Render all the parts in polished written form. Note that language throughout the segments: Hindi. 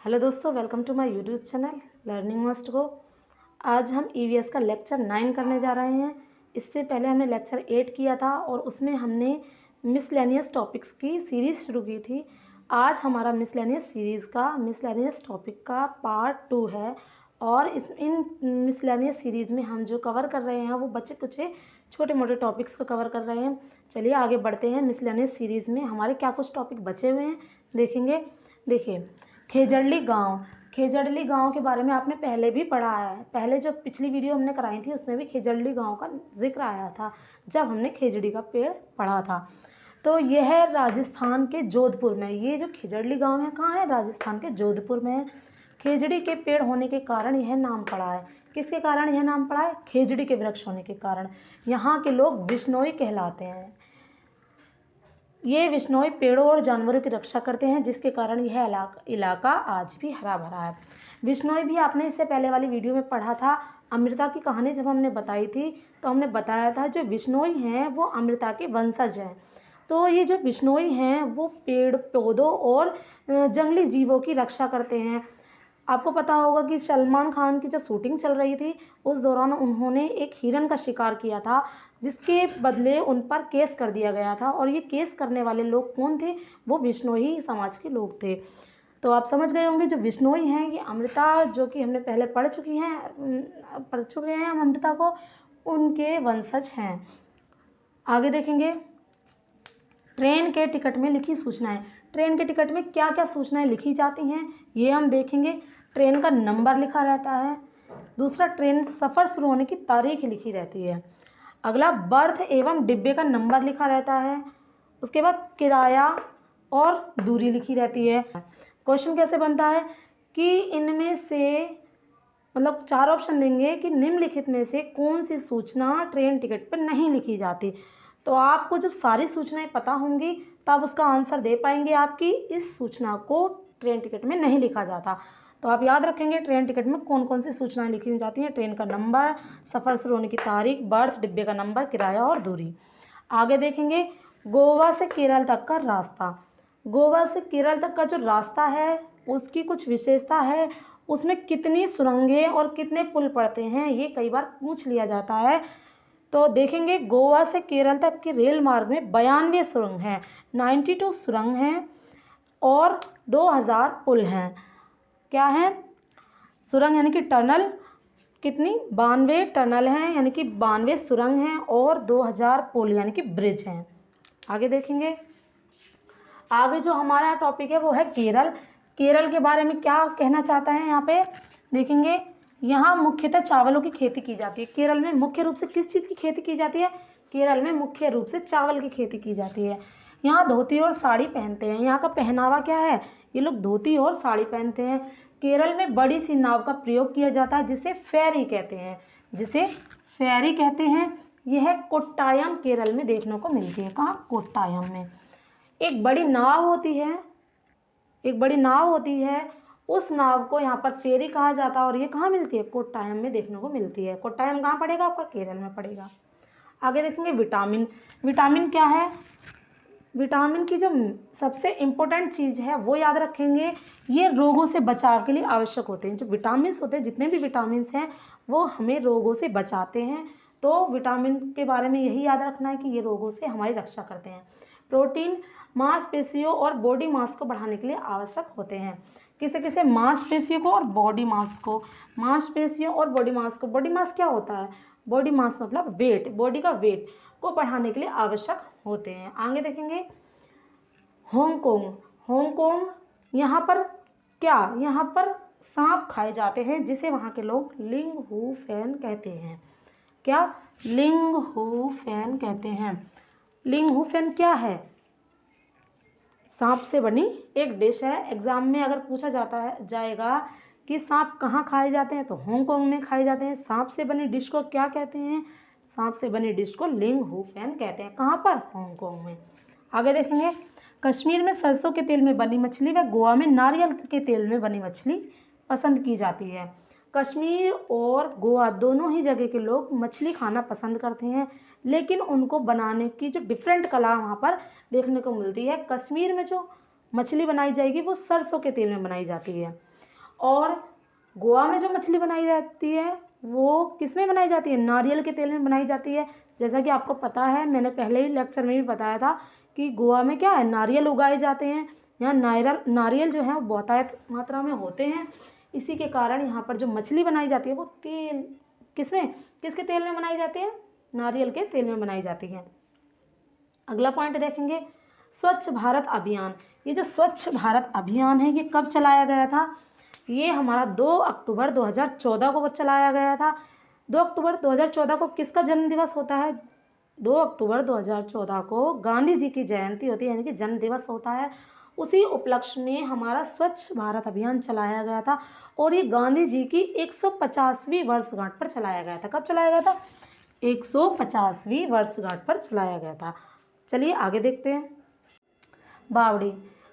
हेलो दोस्तों, welcome to my YouTube channel learning must go. आज हम ईवीएस का लेक्चर 9 करने जा रहे हैं। इससे पहले हमने लेक्चर 8 किया था और उसमें हमने मिसलेनियस टॉपिक्स की सीरीज़ शुरू की थी। आज हमारा मिसलेनियस टॉपिक का पार्ट 2 है और इन मिसलेनियस सीरीज़ में हम जो कवर कर रहे हैं वो बच्चे कुछ छोटे मोटे टॉपिक्स को कवर कर रहे हैं। चलिए आगे बढ़ते हैं। मिसलेनियस सीरीज़ में हमारे क्या कुछ टॉपिक बचे हुए हैं देखेंगे। देखिए, खेजड़ली गांव के बारे में आपने पहले भी पढ़ा है। पहले जो पिछली वीडियो हमने कराई थी उसमें भी खेजड़ली गांव का जिक्र आया था जब हमने खेजड़ी का पेड़ पढ़ा था। तो यह है राजस्थान के जोधपुर में। ये जो खेजड़ली गांव है कहाँ है? राजस्थान के जोधपुर में है। खेजड़ी के पेड़ होने के कारण यह नाम पड़ा है। किसके कारण यह नाम पड़ा है? खेजड़ी के वृक्ष होने के कारण। यहाँ के लोग बिश्नोई कहलाते हैं। ये बिश्नोई पेड़ों और जानवरों की रक्षा करते हैं जिसके कारण यह इलाका आज भी हरा भरा है। बिश्नोई भी आपने इससे पहले वाली वीडियो में पढ़ा था। अमृता की कहानी जब हमने बताई थी तो हमने बताया था जो बिश्नोई हैं वो अमृता के वंशज हैं। तो ये जो बिश्नोई हैं वो पेड़ पौधों और जंगली जीवों की रक्षा करते हैं। आपको पता होगा कि सलमान खान की जब शूटिंग चल रही थी उस दौरान उन्होंने एक हिरन का शिकार किया था जिसके बदले उन पर केस कर दिया गया था। और ये केस करने वाले लोग कौन थे? वो बिश्नोई समाज के लोग थे। तो आप समझ गए होंगे जो बिश्नोई हैं ये अमृता, जो कि हमने पहले पढ़ चुके हैं हम अमृता को, उनके वंशज हैं। आगे देखेंगे, ट्रेन के टिकट में लिखी सूचनाएं। ट्रेन के टिकट में क्या क्या सूचनाएं लिखी जाती हैं ये हम देखेंगे। ट्रेन का नंबर लिखा रहता है। दूसरा, ट्रेन सफ़र शुरू होने की तारीख लिखी रहती है। अगला, बर्थ एवं डिब्बे का नंबर लिखा रहता है। उसके बाद किराया और दूरी लिखी रहती है। क्वेश्चन कैसे बनता है कि इनमें से मतलब 4 ऑप्शन देंगे कि निम्नलिखित में से कौन सी सूचना ट्रेन टिकट पर नहीं लिखी जाती। तो आपको जब सारी सूचनाएं पता होंगी तब उसका आंसर दे पाएंगे आपकी इस सूचना को ट्रेन टिकट में नहीं लिखा जाता। तो आप याद रखेंगे ट्रेन टिकट में कौन कौन सी सूचनाएं लिखी जाती हैं। ट्रेन का नंबर, सफ़र शुरू होने की तारीख, बर्थ, डिब्बे का नंबर, किराया और दूरी। आगे देखेंगे, गोवा से केरल तक का रास्ता। गोवा से केरल तक का जो रास्ता है उसकी कुछ विशेषता है। उसमें कितनी सुरंगें और कितने पुल पड़ते हैं ये कई बार पूछ लिया जाता है। तो देखेंगे, गोवा से केरल तक के रेल मार्ग में 92 सुरंग हैं, 92 सुरंग हैं और 2000 पुल हैं। क्या है? सुरंग यानी कि टनल कितनी? 92 टनल हैं यानी कि 92 सुरंग हैं और 2000 पुल यानी कि ब्रिज हैं। आगे देखेंगे, आगे जो हमारा टॉपिक है वो है केरल। केरल के बारे में क्या कहना चाहता है यहाँ पे देखेंगे। यहाँ मुख्यतः चावलों की खेती की जाती है। केरल में मुख्य रूप से किस चीज़ की खेती की जाती है? केरल में मुख्य रूप से चावल की खेती की जाती है। यहाँ धोती और साड़ी पहनते हैं। यहाँ का पहनावा क्या है? ये लोग धोती और साड़ी पहनते हैं। केरल में बड़ी सी नाव का प्रयोग किया जाता है जिसे फेरी कहते हैं। यह कोट्टायम केरल में देखने को मिलती है। कहाँ? कोट्टायम में एक बड़ी नाव होती है। उस नाव को यहाँ पर फेरी कहा जाता है और ये कहाँ मिलती है? कोट्टायम में देखने को मिलती है। कोट्टायम कहाँ पड़ेगा? आपका केरल में पड़ेगा। आगे देखेंगे, विटामिन क्या है? विटामिन की जो सबसे इम्पोर्टेंट चीज़ है वो याद रखेंगे, ये रोगों से बचाव के लिए आवश्यक होते हैं। जो विटामिन होते हैं, जितने भी विटामिन हैं वो हमें रोगों से बचाते हैं। तो विटामिन के बारे में यही याद रखना है कि ये रोगों से हमारी रक्षा करते हैं। प्रोटीन मांसपेशियों और बॉडी मास को बढ़ाने के लिए आवश्यक होते हैं। किसे किसे? मांसपेशियों को और बॉडी मास को। मांसपेशियों और बॉडी मास को। बॉडी मास क्या होता है? बॉडी मास मतलब वेट, बॉडी का वेट को बढ़ाने के लिए आवश्यक होते हैं। आगे देखेंगे, हांगकांग यहाँ पर क्या? यहाँ पर सांप खाए जाते हैं जिसे वहाँ के लोग लिंग हू फैन कहते हैं। क्या? लिंग हू फैन कहते हैं। लिंग हू फैन क्या है? सांप से बनी एक डिश है। एग्जाम में अगर पूछा जाएगा कि सांप कहाँ खाए जाते हैं तो हांगकांग में खाए जाते हैं। सांप से बनी डिश को क्या कहते हैं? सांप से बनी डिश को लिंग हू फैन कहते हैं। कहाँ पर? हांगकांग में। आगे देखेंगे, कश्मीर में सरसों के तेल में बनी मछली व गोवा में नारियल के तेल में बनी मछली पसंद की जाती है। कश्मीर और गोवा दोनों ही जगह के लोग मछली खाना पसंद करते हैं, लेकिन उनको बनाने की जो डिफरेंट कला वहाँ पर देखने को मिलती है। कश्मीर में जो मछली बनाई जाएगी वो सरसों के तेल में बनाई जाती है। और गोवा में जो मछली बनाई जाती है वो किस में बनाई जाती है? नारियल के तेल में बनाई जाती है। जैसा कि आपको पता है, मैंने पहले ही लेक्चर में भी बताया था कि गोवा में क्या है, नारियल उगाए जाते हैं। यहाँ नारियल जो है वो बहुतायत मात्रा में होते हैं। इसी के कारण यहाँ पर जो मछली बनाई जाती है वो तेल किसके तेल में बनाई जाती है? नारियल के तेल में बनाई जाती है। अगला पॉइंट देखेंगे, स्वच्छ भारत अभियान। ये जो स्वच्छ भारत अभियान है ये कब चलाया गया था? ये हमारा 2 अक्टूबर 2014 को चलाया गया था। 2 अक्टूबर 2014 को किसका जन्म दिवस होता है? 2 अक्टूबर 2014 को गांधी जी की जयंती होती है, यानी कि जन्म दिवस होता है। उसी उपलक्ष्य में हमारा स्वच्छ भारत अभियान चलाया गया था और ये गांधी जी की 150वीं वर्षगांठ पर चलाया गया था। कब चलाया गया था? 150वीं वर्षगांठ पर चलाया गया था। चलिए आगे देखते हैं। बावड़ी,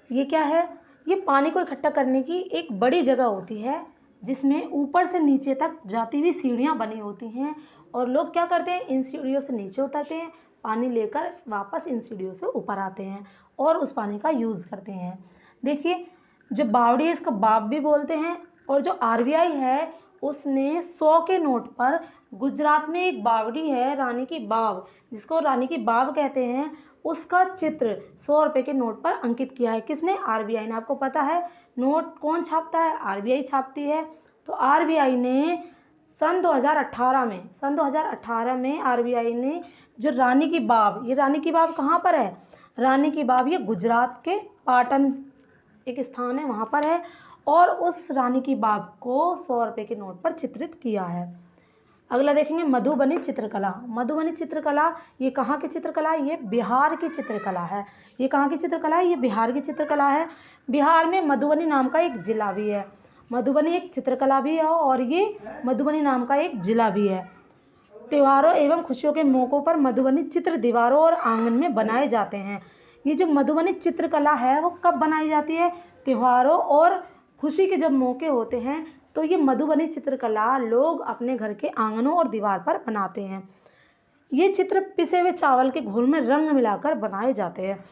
ये क्या है? ये पानी को इकट्ठा करने की एक बड़ी जगह होती है जिसमें ऊपर से नीचे तक जाती हुई सीढ़ियाँ बनी होती हैं और लोग क्या करते हैं, इन सीढ़ियों से नीचे उतरते हैं, पानी लेकर वापस इन सीढ़ियों से ऊपर आते हैं और उस पानी का यूज़ करते हैं। देखिए, जो बावड़ी है इसको बाप भी बोलते हैं और जो आरबीआई है उसने 100 के नोट पर, गुजरात में एक बावड़ी है रानी की बाव, जिसको रानी की बाव कहते हैं, उसका चित्र 100 रुपये के नोट पर अंकित किया है। किसने? आरबीआई ने। आपको पता है नोट कौन छापता है? आरबीआई छापती है। तो आरबीआई ने सन 2018 में आरबीआई ने जो रानी की बाव, ये रानी की बाव कहाँ पर है? रानी की बाव ये गुजरात के पाटन एक स्थान है, वहाँ पर है और उस रानी की बाव को 100 रुपये के नोट पर चित्रित किया है। अगला देखेंगे, मधुबनी चित्रकला। मधुबनी चित्रकला ये कहाँ की चित्रकला है? ये बिहार की चित्रकला है। ये कहाँ की चित्रकला है? ये बिहार की चित्रकला है। बिहार में मधुबनी नाम का एक जिला भी है। मधुबनी एक चित्रकला भी है और ये मधुबनी नाम का एक जिला भी है। त्योहारों एवं खुशियों के मौक़ों पर मधुबनी चित्र दीवारों और आंगन में बनाए जाते हैं। ये जो मधुबनी चित्रकला है वो कब बनाई जाती है? त्योहारों और खुशी के जब मौके होते हैं तो ये मधुबनी चित्रकला लोग अपने घर के आंगनों और दीवार पर बनाते हैं। ये चित्र पिसे हुए चावल के घोल में रंग मिलाकर बनाए जाते हैं।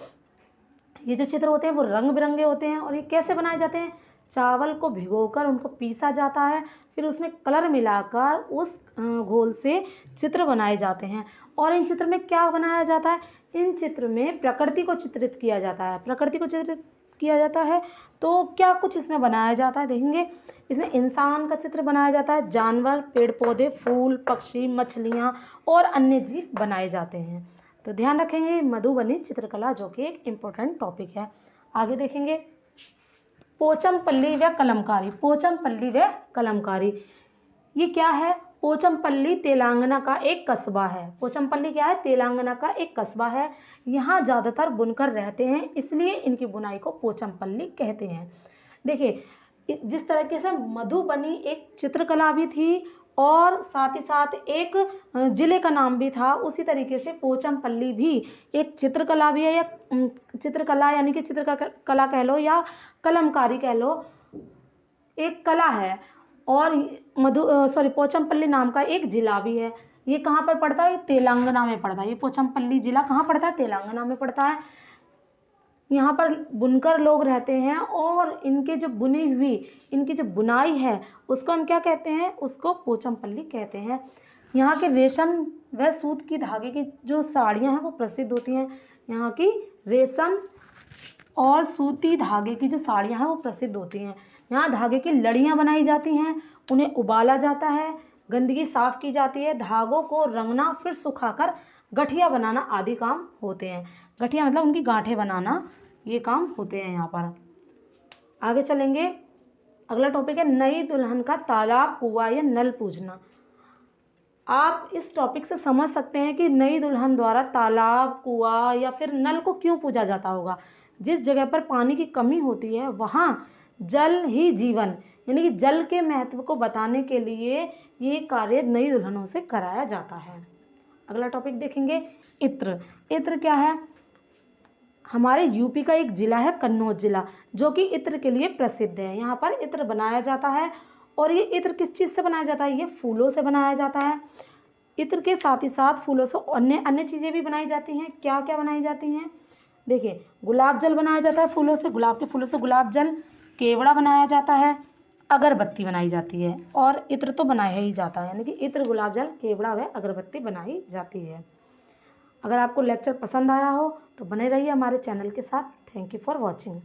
ये जो चित्र होते हैं वो रंग बिरंगे होते हैं और ये कैसे बनाए जाते हैं? चावल को भिगोकर उनको पीसा जाता है, फिर उसमें कलर मिलाकर उस घोल से चित्र बनाए जाते हैं। और इन चित्र में क्या बनाया जाता है? इन चित्र में प्रकृति को चित्रित किया जाता है। प्रकृति को चित्रित किया जाता है तो क्या कुछ इसमें बनाया जाता है? देखेंगे, इसमें इंसान का चित्र बनाया जाता है, जानवर, पेड़ पौधे, फूल, पक्षी, मछलियाँ और अन्य जीव बनाए जाते हैं। तो ध्यान रखेंगे मधुबनी चित्रकला जो कि एक इम्पोर्टेंट टॉपिक है। आगे देखेंगे, पोचमपल्ली व कलमकारी। पोचमपल्ली व कलमकारी ये क्या है? पोचमपल्ली तेलंगाना का एक कस्बा है। पोचमपल्ली क्या है? तेलंगाना का एक कस्बा है। यहाँ ज़्यादातर बुनकर रहते हैं, इसलिए इनकी बुनाई को पोचमपल्ली कहते हैं। देखिए, जिस तरीके से मधुबनी एक चित्रकला भी थी और साथ ही साथ एक ज़िले का नाम भी था, उसी तरीके से पोचमपल्ली भी एक चित्रकला भी है, या चित्रकला यानी कि चित्रकला कह लो या कलमकारी कह लो, एक कला है। और पोचमपल्ली नाम का एक ज़िला भी है। ये कहाँ पर पड़ता है? तेलंगाना में पड़ता है। ये पोचमपल्ली ज़िला कहाँ पड़ता है? तेलंगाना में पड़ता है। यहाँ पर बुनकर लोग रहते हैं और इनके जो बुनी हुई इनकी जो बुनाई है उसको हम क्या कहते हैं? उसको पोचमपल्ली कहते हैं। यहाँ के रेशम व सूत की धागे की जो साड़ियाँ हैं वो प्रसिद्ध होती हैं। यहाँ की रेशम और सूती धागे की जो साड़ियाँ हैं वो प्रसिद्ध होती हैं। यहाँ धागे की लड़ियाँ बनाई जाती हैं, उन्हें उबाला जाता है, गंदगी साफ़ की जाती है, धागों को रंगना, फिर सुखाकर गठिया बनाना आदि काम होते हैं। गठिया मतलब उनकी गांठें बनाना, ये काम होते हैं यहाँ पर। आगे चलेंगे, अगला टॉपिक है नई दुल्हन का तालाब, कुआं या नल पूजना। आप इस टॉपिक से समझ सकते हैं कि नई दुल्हन द्वारा तालाब, कुआं या फिर नल को क्यों पूजा जाता होगा। जिस जगह पर पानी की कमी होती है वहाँ जल ही जीवन, यानी कि जल के महत्व को बताने के लिए ये कार्य नई दुल्हनों से कराया जाता है। अगला टॉपिक देखेंगे, इत्र। इत्र क्या है? हमारे यूपी का एक ज़िला है कन्नौज ज़िला, जो कि इत्र के लिए प्रसिद्ध है। यहाँ पर इत्र बनाया जाता है और ये इत्र किस चीज़ से बनाया जाता है? ये फूलों से बनाया जाता है। इत्र के साथ ही साथ फूलों से अन्य चीज़ें भी बनाई जाती हैं। क्या क्या बनाई जाती हैं? देखिए, गुलाब जल बनाया जाता है फूलों से, गुलाब के फूलों से गुलाब जल। केवड़ा बनाया जाता है, अगरबत्ती बनाई जाती है, और इत्र तो बनाया ही जाता है, यानी कि इत्र, गुलाब जल, केवड़ा व अगरबत्ती बनाई जाती है। अगर आपको लेक्चर पसंद आया हो तो बने रहिए हमारे चैनल के साथ। Thank you for watching.